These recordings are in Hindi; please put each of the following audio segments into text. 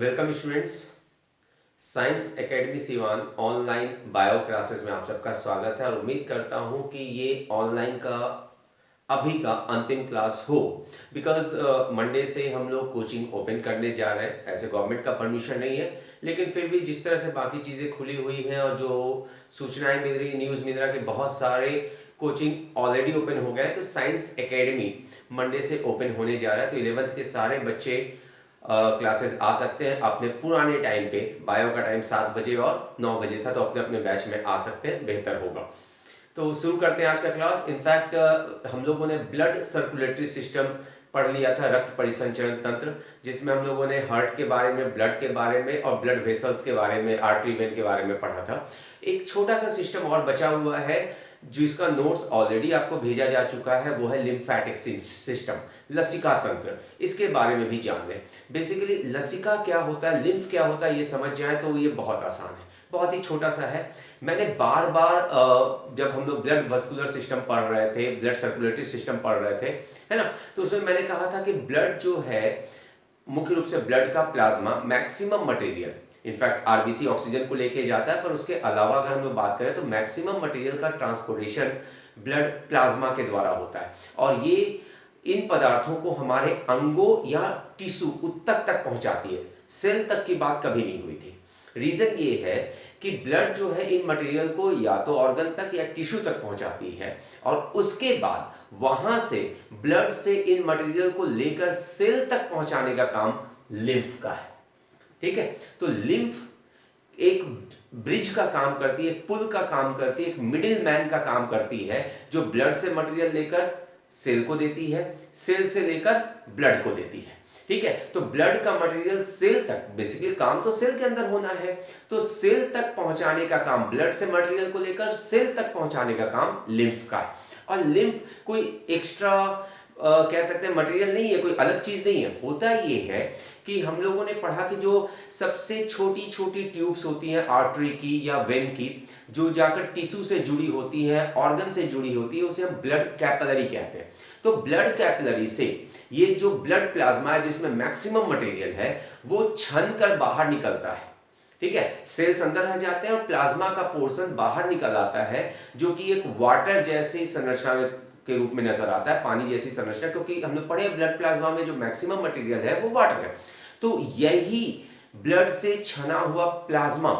Welcome students. Science academy Siwan online bio classes में आप सबका स्वागत है और उम्मीद करता हूं कि ये ऑनलाइन का अभी का अंतिम क्लास हो। बिकॉज मंडे से हम लोग कोचिंग ओपन करने जा रहे हैं। ऐसे गवर्नमेंट का परमिशन नहीं है, लेकिन फिर भी जिस तरह से बाकी चीज़ें खुली हुई हैं और जो सूचनाएं मिल रही, न्यूज़ मिल रहा है कि बहुत सारे कोचिंग ऑलरेडी ओपन हो गए, तो साइंस एकेडमी मंडे से ओपन होने जा रहा है। तो 11th के सारे बच्चे क्लासेस आ सकते हैं। अपने पुराने टाइम पे बायो का टाइम 7 बजे और 9 बजे था, तो अपने अपने बैच में आ सकते हैं, बेहतर होगा। तो शुरू करते हैं आज का क्लास। इनफैक्ट हम लोगों ने ब्लड सर्कुलेटरी सिस्टम पढ़ लिया था, रक्त परिसंचरण तंत्र, जिसमें हम लोगों ने हार्ट के बारे में, ब्लड के बारे में और ब्लड वेसल्स के बारे में, आर्टरी वेन के बारे में पढ़ा था। एक छोटा सा सिस्टम और बचा हुआ है जिसका नोट्स ऑलरेडी आपको भेजा जा चुका है, वो है लिम्फेटिक सिस्टम, लसिका तंत्र। इसके बारे में भी जान लें। बेसिकली लसिका क्या होता है, लिम्फ क्या होता है, ये समझ जाए तो ये बहुत आसान है, बहुत ही छोटा सा है। मैंने बार बार जब हम लोग ब्लड वस्कुलर सिस्टम पढ़ रहे थे, ब्लड सर्कुलेटरी सिस्टम पढ़ रहे थे, है ना, तो उसमें मैंने कहा था कि ब्लड जो है, मुख्य रूप से ब्लड का plasma, maximum material, in fact RBC oxygen को लेके जाता है, पर उसके अलावा अगर हम लोग बात करें तो मैक्सिमम मटेरियल का ट्रांसपोर्टेशन ब्लड प्लाज्मा के द्वारा होता है। और ये इन पदार्थों को हमारे अंगों या टिश्यू उत्तक तक पहुंचाती है। सेल तक की बात कभी नहीं हुई थी। रीजन ये है कि ब्लड जो है इन मटेरियल को या तो ऑर्गन तक या टिश्यू तक पहुंचाती है, और उसके बाद वहां से ब्लड से इन मटेरियल को लेकर सेल तक पहुंचाने का काम लिम्फ का है। ठीक है, तो लिम्फ एक ब्रिज का काम करती है, एक पुल का काम करती है, एक मिडिल मैन का काम करती है, जो ब्लड से मटेरियल लेकर सेल को देती है, सेल से लेकर ब्लड को देती है। ठीक है, तो ब्लड का मटेरियल सेल तक, बेसिकली काम तो सेल के अंदर होना है, तो सेल तक पहुंचाने का काम, ब्लड से मटेरियल को लेकर सेल तक पहुंचाने का काम लिम्फ का है। और लिम्फ कोई एक्स्ट्रा कह सकते हैं मटेरियल नहीं है, कोई अलग चीज नहीं है। होता ये है कि हम लोगों ने पढ़ा कि जो सबसे छोटी छोटी ट्यूब्स होती हैं आर्टरी की या वेन की, जो जाकर टिश्यू से जुड़ी होती हैं, ऑर्गन से जुड़ी होती है, उसे हम ब्लड कैपिलरी कहते हैं। तो ब्लड कैपिलरी से ये जो ब्लड प्लाज्मा है, जिसमें मैक्सिमम मटेरियल है, वो छन कर बाहर निकलता है। ठीक है, सेल्स अंदर रह जाते हैं और प्लाज्मा का पोर्शन बाहर निकल आता है, जो कि एक वाटर जैसी संरचना के रूप में नजर आता है, पानी जैसी संरचना, क्योंकि हमने पढ़े ब्लड प्लाज्मा में जो मैक्सिमम मटेरियल है वो वाटर है। तो यही ब्लड से छना हुआ प्लाज्मा,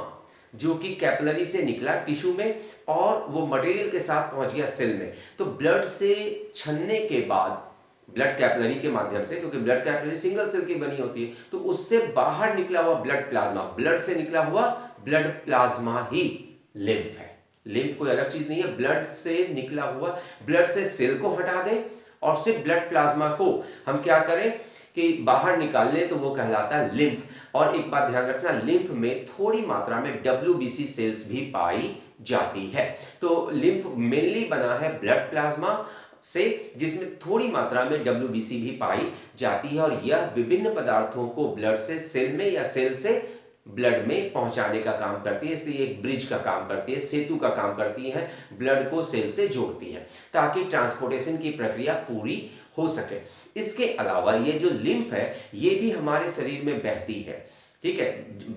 जो कि कैपिलरी से निकला टिश्यू में और वो मटेरियल के साथ पहुंच गया सेल में। तो ब्लड से छनने के बाद, ब्लड कैपिलरी के माध्यम से, क्योंकि ब्लड कैपिलरी सिंगल सेल की बनी होती है, तो उससे बाहर निकला हुआ ब्लड प्लाज्मा, ब्लड से निकला हुआ ब्लड प्लाज्मा ही लिम्फ है। लिम्फ कोई अलग चीज नहीं है। ब्लड से निकला हुआ, ब्लड से सेल को हटा दें और सिर्फ ब्लड प्लाज्मा को हम क्या करें कि बाहर निकाल लें, तो वो कहलाता है लिम्फ। और एक बात ध्यान रखना, लिम्फ में थोड़ी मात्रा में डब्ल्यूबीसी सेल्स भी पाई जाती है। तो लिम्फ मेनली बना है ब्लड प्लाज्मा से, जिसमें थोड़ी मात्रा में डब्ल्यूबीसी भी पाई जाती है, और यह विभिन्न पदार्थों को ब्लड से सेल में या सेल से ब्लड में पहुंचाने का काम करती है। इसलिए एक ब्रिज का काम करती है, सेतु का काम करती है, ब्लड को सेल से जोड़ती है ताकि ट्रांसपोर्टेशन की प्रक्रिया पूरी हो सके। इसके अलावा ये जो लिम्फ है, ये भी हमारे शरीर में बहती है। ठीक है,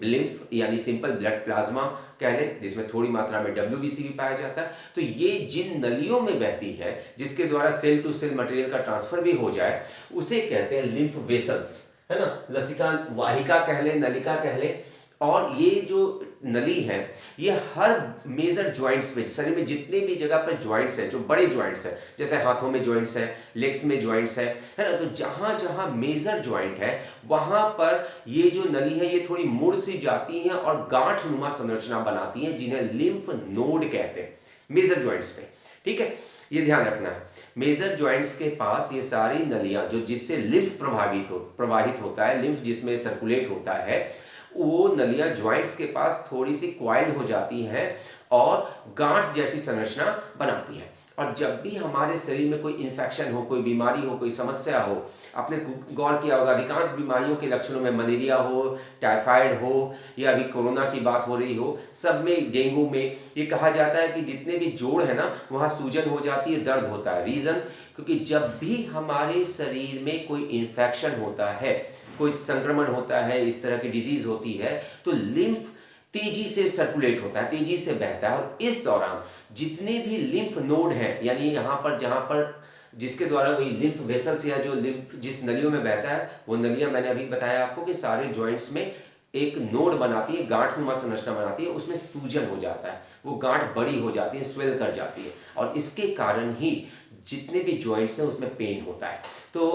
लिम्फ यानी सिंपल ब्लड प्लाज्मा कह लें, जिसमें थोड़ी मात्रा में डब्ल्यूबीसी भी पाया जाता है। तो ये जिन नलियों में बहती है, जिसके द्वारा सेल टू सेल मटेरियल का ट्रांसफर भी हो जाए, उसे कहते हैं लिम्फ वेसल्स, है ना। लसिका वाहिका कह लें, नलिका कह लें। और ये जो नली है, ये हर मेजर ज्वाइंट्स में, शरीर में जितने भी जगह पर ज्वाइंट्स हैं, जो बड़े ज्वाइंट्स हैं, जैसे हाथों में ज्वाइंट्स है, लेग्स में ज्वाइंट्स है ना, तो जहां जहां मेजर ज्वाइंट है, वहां पर ये जो नली है, ये थोड़ी मुड़ सी जाती हैं और गांठ नुमा संरचना बनाती हैं, जिन्हें लिम्फ नोड कहते हैं, मेजर ज्वाइंट्स पे। ठीक है, ये ध्यान रखना है। मेजर ज्वाइंट्स के पास ये सारी नलियां, जो जिससे लिम्फ प्रवाहित होता है, लिम्फ जिसमें सर्कुलेट होता है, वो नलियां ज्वाइंट्स के पास थोड़ी सी क्वाइल्ड हो जाती हैं और गांठ जैसी संरचना बनाती है। और जब भी हमारे शरीर में कोई इन्फेक्शन हो, कोई बीमारी हो, कोई समस्या हो, आपने गौर किया होगा अधिकांश बीमारियों के लक्षणों में मलेरिया हो, टाइफाइड हो या अभी कोरोना की बात हो रही हो, सब में, डेंगू में ये कहा जाता है कि जितने भी जोड़ है ना वहाँ सूजन हो जाती है, दर्द होता है। रीज़न, क्योंकि जब भी हमारे शरीर में कोई इन्फेक्शन होता है, कोई संक्रमण होता है, इस तरह की डिजीज होती है, तो लिम्फ तेजी से सर्कुलेट होता है, तेजी से बहता है। और इस दौरान जितने भी लिम्फ नोड हैं, यानी यहाँ पर जहाँ पर जिसके द्वारा वही लिम्फ वेसल्स या जो लिम्फ जिस नलियों में बहता है, वो नलियाँ मैंने अभी बताया आपको कि सारे जॉइंट्स में एक नोड बनाती है, गांठनुमा संरचना बनाती है, उसमें सूजन हो जाता है, वो गांठ बड़ी हो जाती है, स्वेल कर जाती है, और इसके कारण ही जितने भी जॉइंट्स हैं उसमें पेन होता है। तो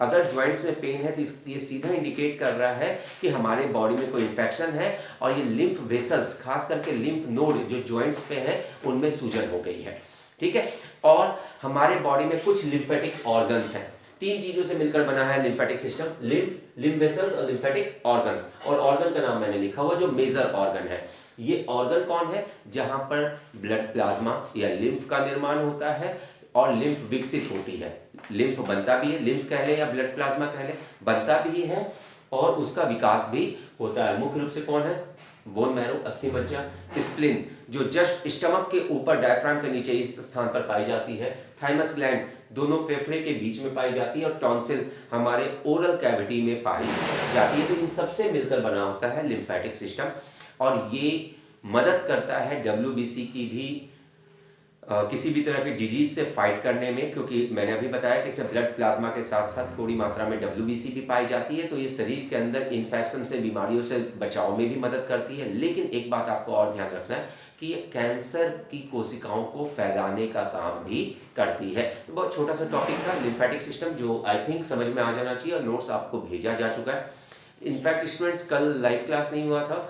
अगर जॉइंट्स में पेन है तो ये सीधा इंडिकेट कर रहा है कि हमारे बॉडी में कोई इन्फेक्शन है, और ये लिम्फ वेसल्स, खास करके लिम्फ नोड जो जॉइंट्स पे हैं उनमें सूजन हो गई है। ठीक है। और हमारे बॉडी में कुछ लिम्फेटिक ऑर्गन्स हैं, 3 चीजों से मिलकर बना है लिम्फेटिक सिस्टम, लिम्फ वेसल्स और लिम्फेटिक ऑर्गन्स। और ऑर्गन का नाम मैंने लिखा हुआ जो मेजर ऑर्गन है। ये ऑर्गन कौन है? जहां पर ब्लड प्लाज्मा या लिम्फ का निर्माण होता है और लिम्फ विकसित होती है। लिम्फ बनता भी है, लिम्फ कह ले या ब्लड प्लाज्मा कह ले, बनता भी है और उसका विकास भी होता है। मुख्य रूप से कौन है? बोन मैरो, अस्थि मज्जा, स्प्लीन जो जस्ट स्टमक के ऊपर डायफ्राम के नीचे इस स्थान पर पाई जाती है, थाइमस ग्लैंड दोनों फेफड़े के बीच में पाई जाती है, और टॉन्सिल हमारे ओरल कैविटी में पाई जाती है। तो इन सबसे मिलकर बना होता है लिम्फेटिक सिस्टम, और ये मदद करता है WBC की भी किसी भी तरह की डिजीज से फाइट करने में, क्योंकि मैंने अभी बताया कि इसमें ब्लड प्लाज्मा के साथ साथ थोड़ी मात्रा में WBC भी पाई जाती है, तो ये शरीर के अंदर इन्फेक्शन से, बीमारियों से बचाव में भी मदद करती है। लेकिन एक बात आपको और ध्यान रखना है कि ये कैंसर की कोशिकाओं को फैलाने का काम भी करती है। तो बहुत छोटा सा टॉपिक था लिम्फेटिक सिस्टम, जो आई थिंक समझ में आ जाना चाहिए, और नोट्स आपको भेजा जा चुका है। इनफैक्ट स्टूडेंट्स, कल लाइव क्लास नहीं हुआ था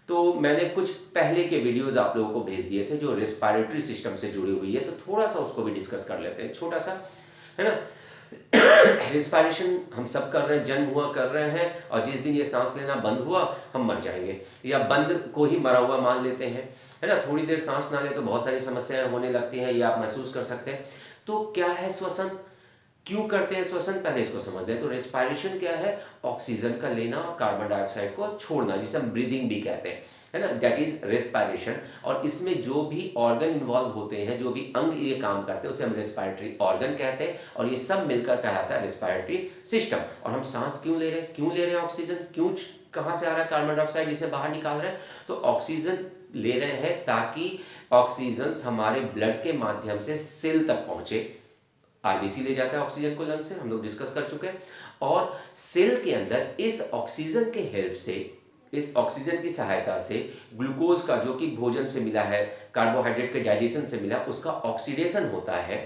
तो मैंने कुछ पहले के वीडियोस आप लोगों को भेज दिए थे जो रेस्पिरेटरी सिस्टम से जुड़ी हुई है, तो थोड़ा सा उसको भी डिस्कस कर लेते हैं, छोटा सा, है ना। रेस्पिरेशन हम सब कर रहे हैं, जन्म हुआ कर रहे हैं, और जिस दिन ये सांस लेना बंद हुआ हम मर जाएंगे, या बंद को ही मरा हुआ मान लेते हैं, है ना। थोड़ी देर सांस ना ले तो बहुत सारी समस्याएं होने लगती हैं, ये आप महसूस कर सकते हैं। तो क्या है श्वसन, क्यों करते हैं श्वसन, पहले इसको समझते हैं। तो रेस्पिरेशन क्या है? ऑक्सीजन का लेना और कार्बन डाइऑक्साइड को छोड़ना, जिसे हम ब्रीदिंग भी कहते हैं, है ना, दैट इज रेस्पिरेशन। और इसमें जो भी ऑर्गन इन्वॉल्व होते हैं, जो भी अंग ये काम करते हैं, उसे हम रेस्पिरेटरी ऑर्गन कहते हैं, और ये सब मिलकर कहलाता है रेस्पिरेटरी सिस्टम। और हम सांस क्यों ले रहे हैं? क्यों ले रहे हैं ऑक्सीजन? क्यों, कहाँ से आ रहा है कार्बन डाइऑक्साइड जिसे बाहर निकाल रहे हैं? तो ऑक्सीजन ले रहे हैं ताकि ऑक्सीजन हमारे ब्लड के माध्यम से सेल तक पहुंचे। RBC ले जाता है ऑक्सीजन को लंग से, हम लोग डिस्कस कर चुके हैं, और सेल के अंदर इस ऑक्सीजन के हेल्प से, इस ऑक्सीजन की सहायता से ग्लूकोज का, जो कि भोजन से मिला है, कार्बोहाइड्रेट के डाइजेशन से मिला, उसका ऑक्सीडेशन होता है।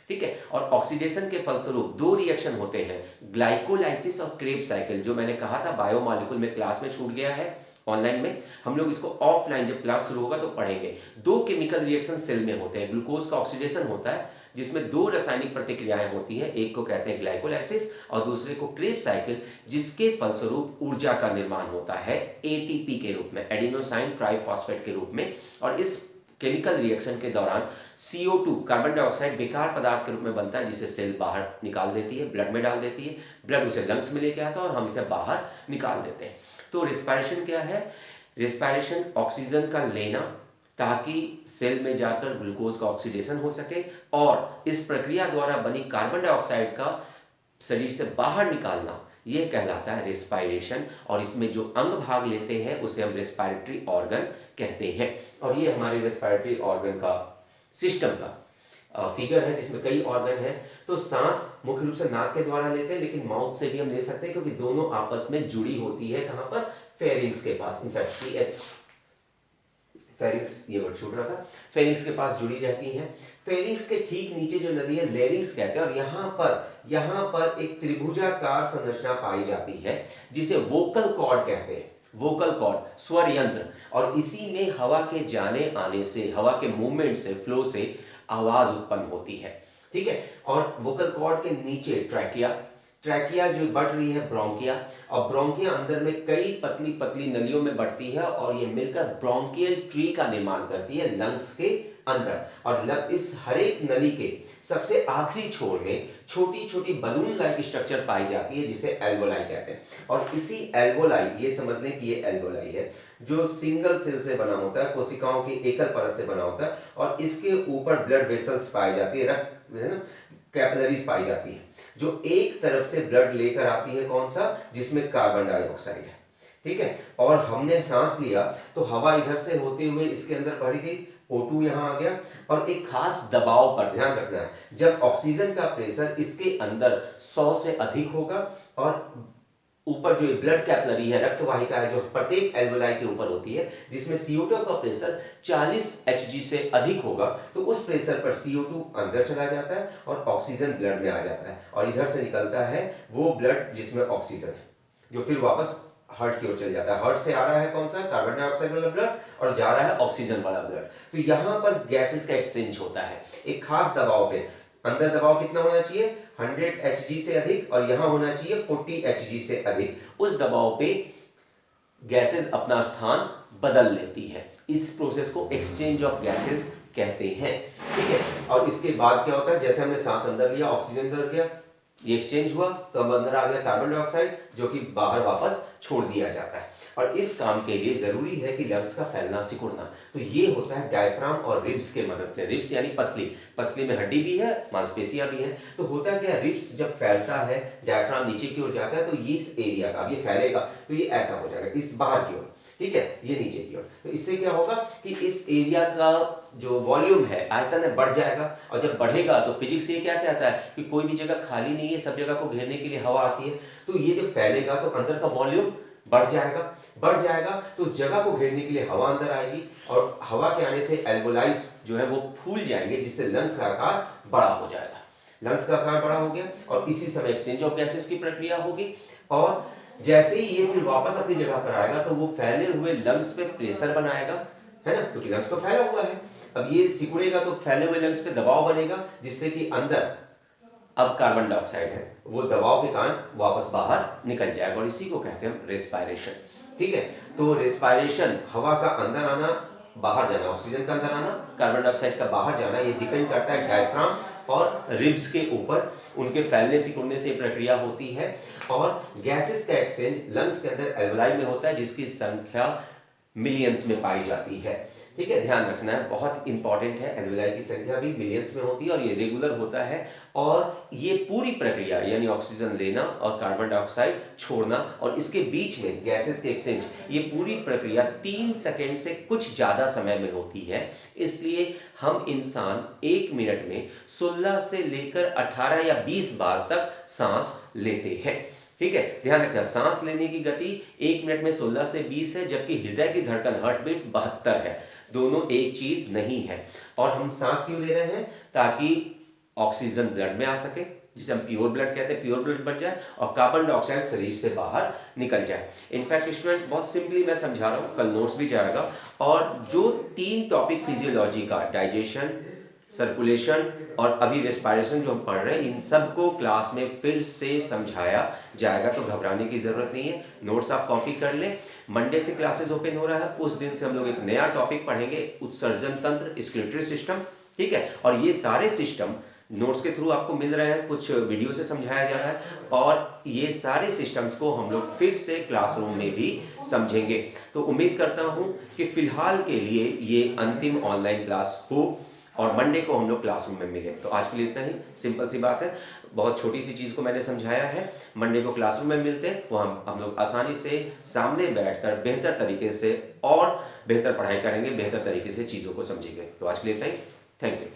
ठीक है। और ऑक्सीडेशन के फलस्वरूप 2 रिएक्शन होते हैं, ग्लाइकोलाइसिस और क्रेब्स साइकिल, जो मैंने कहा था बायोमॉलिक्यूल में, क्लास में छूट गया है ऑनलाइन में, हम लोग इसको ऑफलाइन जब क्लास शुरू होगा तो पढ़ेंगे। 2 केमिकल रिएक्शन सेल में होते हैं, ग्लूकोज का ऑक्सीडेशन होता है जिसमें 2 रासायनिक प्रतिक्रियाएं होती हैं, एक को कहते हैं ग्लाइकोलाइसिस और दूसरे को क्रेब्स साइकिल, जिसके फलस्वरूप ऊर्जा का निर्माण होता है ATP के रूप में, एडिनोसाइन ट्राइफॉस्फेट के रूप में। और इस केमिकल रिएक्शन के दौरान CO2, कार्बन डाइऑक्साइड, बेकार पदार्थ के रूप में बनता है, जिसे सेल बाहर निकाल देती है, ब्लड में डाल देती है, ब्लड उसे लंग्स में लेके आता है और हम इसे बाहर निकाल देते हैं। तो रेस्पिरेशन क्या है? रेस्पिरेशन ऑक्सीजन का लेना ताकि सेल में जाकर ग्लूकोज का ऑक्सीडेशन हो सके, और इस प्रक्रिया द्वारा बनी कार्बन डाइऑक्साइड का शरीर से बाहर निकालना, यह कहलाता है रेस्पिरेशन। और इसमें जो अंग भाग लेते हैं उसे हम रेस्पिरेटरी ऑर्गन कहते हैं। और ये हमारे रेस्पिरेटरी ऑर्गन का सिस्टम का फिगर है, जिसमें कई ऑर्गन है। तो सांस मुख्य रूप से नाक के द्वारा लेते हैं, लेकिन माउथ से भी हम ले सकते हैं, क्योंकि दोनों आपस में जुड़ी होती है। कहाँ पर? फेरिंग्स के पास। इनफैक्ट फेरिंग्स, ये वर्ड छूट रहा था, फेरिंग्स के पास जुड़ी रहती हैं। फेरिंग्स के ठीक नीचे जो नदी है लेरिंग्स कहते हैं, और यहाँ पर एक त्रिभुजाकार संरचना पाई जाती है जिसे वोकल कॉर्ड कहते हैं। वोकल कॉर्ड, स्वर यंत्र, और इसी में हवा के जाने आने से, हवा के मूवमेंट से, फ्लो से आवाज उत्पन्न होती है। ठीक है। और वोकल कॉर्ड के नीचे ट्रैकिया जो बढ़ रही है ब्रोंकिया, और ब्रोंकिया अंदर में कई पतली पतली नलियों में बढ़ती है, और ये मिलकर ब्रोंकियल ट्री का निर्माण करती है लंग्स के अंदर, और इस हर एक नली के सबसे आखिरी छोर में छोटी छोटी बलून लाइक स्ट्रक्चर पाई जाती है जिसे एल्वोलाई कहते हैं। और इसी एल्वोलाई, ये समझ लें कि ये एल्वोलाई है जो सिंगल सेल से बना होता है, कोशिकाओं की एकल परत से बना होता है, और इसके ऊपर ब्लड वेसल्स पाई जाती है, रक्त है ना, कैपिलरीज पाई जाती है जो एक तरफ से ब्लड लेकर आती है, कौन सा, जिसमें कार्बन डाइऑक्साइड है। ठीक है, और हमने सांस लिया तो हवा इधर से होते हुए इसके अंदर बढ़ी गई, O2 यहाँ आ गया, और एक खास दबाव पर ध्यान रखना है, जब ऑक्सीजन का प्रेशर इसके अंदर 100 से अधिक होगा, और ऊपर जो ब्लड कैपिलरी है, रक्त वाहिका है जो प्रत्येक एल्वोलाई के ऊपर होती है, जिसमें CO2 का प्रेशर 40 Hg से अधिक होगा, तो उस प्रेशर पर CO2 अंदर चला जाता है और ऑक्सीजन ब्लड में आ जाता है, और इधर से निकलता है वो ब्लड जिसमें ऑक्सीजन है, जो फिर वापस हार्ट की ओर चल जाता है। हार्ट से आ रहा है कौन सा, कार्बन डाइऑक्साइड वाला ब्लड, और जा रहा है ऑक्सीजन वाला ब्लड। तो यहाँ पर गैसेस का एक्सचेंज होता है एक खास दबाव पे। अंदर दबाव कितना होना चाहिए, 100 Hg से अधिक, और यहाँ होना चाहिए 40 Hg से अधिक। उस दबाव पे गैसेस अपना स्थान बदल लेती है। इस प्रोसेस को एक्सचेंज ऑफ गैसेस कहते हैं। ठीक है, और इसके बाद क्या होता है, जैसे हमने सांस अंदर लिया, ऑक्सीजन अंदर गया, ये एक्सचेंज हुआ, तो अब अंदर आ गया कार्बन डाइऑक्साइड जो कि बाहर वापस छोड़ दिया जाता है। और इस काम के लिए जरूरी है कि लंग्स का फैलना सिकुड़ना, तो ये होता है डायफ्राम और रिब्स के मदद से। रिब्स यानी पसली, पसली में हड्डी भी है, मांसपेशियां भी हैं। तो होता क्या है, रिब्स जब फैलता है, डायफ्राम नीचे की ओर जाता है, तो ये इस एरिया का, अब ये फैलेगा तो ये ऐसा हो जाएगा इस बाहर की ओर, ठीक है, ये नीचे की ओर। तो इससे क्या होगा कि इस एरिया का जो वॉल्यूम है, आयतन है, बढ़ जाएगा। और जब बढ़ेगा तो फिजिक्स ये क्या कहता है कि कोई भी जगह खाली नहीं है, सब जगह को घेरने के लिए हवा आती है। तो ये जब फैलेगा तो अंदर का वॉल्यूम बढ़ जाएगा, तो उस जगह को घेरने के लिए हवा अंदर आएगी, और हवा के आने से एल्वोलाइज जो है वो फूल जाएंगे, जिससे लंग्स का आकार बड़ा हो जाएगा। लंग्स का आकार बड़ा हो गया, और इसी समय एक्सचेंज ऑफ गैसेस की प्रक्रिया होगी, और जैसे ही ये फिर वापस अपनी जगह पर आएगा तो वो फैले हुए लंग्स पे प्रेशर बनाएगा, है ना, क्योंकि लंग्स तो फैला हुआ है। अब ये सिकुड़ेगा तो फैले हुए लंग्स पे दबाव बनेगा, जिससे कि अंदर अब कार्बन डाइऑक्साइड है वो दबाव के कारण वापस बाहर निकल जाएगा, और इसी को कहते हैं रेस्पायरेशन। ठीक है, तो रेस्पायरेशन, हवा का अंदर आना, बाहर जाना, ऑक्सीजन का अंदर आना, कार्बन डाइऑक्साइड का बाहर जाना, ये डिपेंड करता है डायफ्राम और रिब्स के ऊपर, उनके फैलने सिकुड़ने से प्रक्रिया होती है। और गैसेस का एक्सचेंज लंग्स के अंदर एल्वोलाई में होता है, जिसकी संख्या मिलियंस में पाई जाती है। ठीक है, ध्यान रखना है, बहुत इंपॉर्टेंट है। एल्वोलाई की संख्या भी मिलियंस में होती है, और ये रेगुलर होता है। और ये पूरी प्रक्रिया यानी ऑक्सीजन लेना और कार्बन डाइऑक्साइड छोड़ना, और इसके बीच में गैसेस के एक्सचेंज, ये पूरी प्रक्रिया 3 सेकेंड से कुछ ज़्यादा समय में होती है। इसलिए हम इंसान 1 मिनट में 16 से लेकर 18 या 20 बार तक सांस लेते हैं। ठीक है, ध्यान रखना, सांस लेने की गति 1 मिनट में 16 से 20 है, जबकि हृदय की धड़कन, हार्ट बीट 72 है। दोनों एक चीज नहीं है। और हम सांस क्यों ले रहे हैं, ताकि ऑक्सीजन ब्लड में आ सके, जिसे हम प्योर ब्लड कहते हैं, प्योर ब्लड बन जाए, और कार्बन डाइऑक्साइड शरीर से बाहर निकल जाए। इनफैक्ट स्टूडेंट, बहुत सिंपली मैं समझा रहा हूँ, कल नोट्स भी जाएगा। और जो 3 टॉपिक फिजियोलॉजी का, डाइजेशन, सर्कुलेशन और अभी रेस्पायरेशन जो हम पढ़ रहे हैं, इन सब को क्लास में फिर से समझाया जाएगा, तो घबराने की जरूरत नहीं है। नोट्स आप कॉपी कर लें। मंडे से क्लासेस ओपन हो रहा है, उस दिन से हम लोग एक नया टॉपिक पढ़ेंगे, उत्सर्जन तंत्र, स्क्रिटरी सिस्टम। ठीक है, और ये सारे सिस्टम नोट्स के थ्रू आपको मिल रहे हैं, कुछ वीडियो से समझाया जा रहा है, और ये सारे सिस्टम्स को हम लोग फिर से क्लासरूम में भी समझेंगे। तो उम्मीद करता हूँ कि फिलहाल के लिए ये अंतिम ऑनलाइन क्लास हो, और मंडे को हम लोग क्लासरूम में मिले। तो आज के लिए इतना ही, सिंपल सी बात है, बहुत छोटी सी चीज़ को मैंने समझाया है। मंडे को क्लासरूम में मिलते हैं, वो हम लोग आसानी से सामने बैठकर बेहतर तरीके से और बेहतर पढ़ाई करेंगे, बेहतर तरीके से चीज़ों को समझेंगे। तो आज के लिए इतना ही, थैंक यू।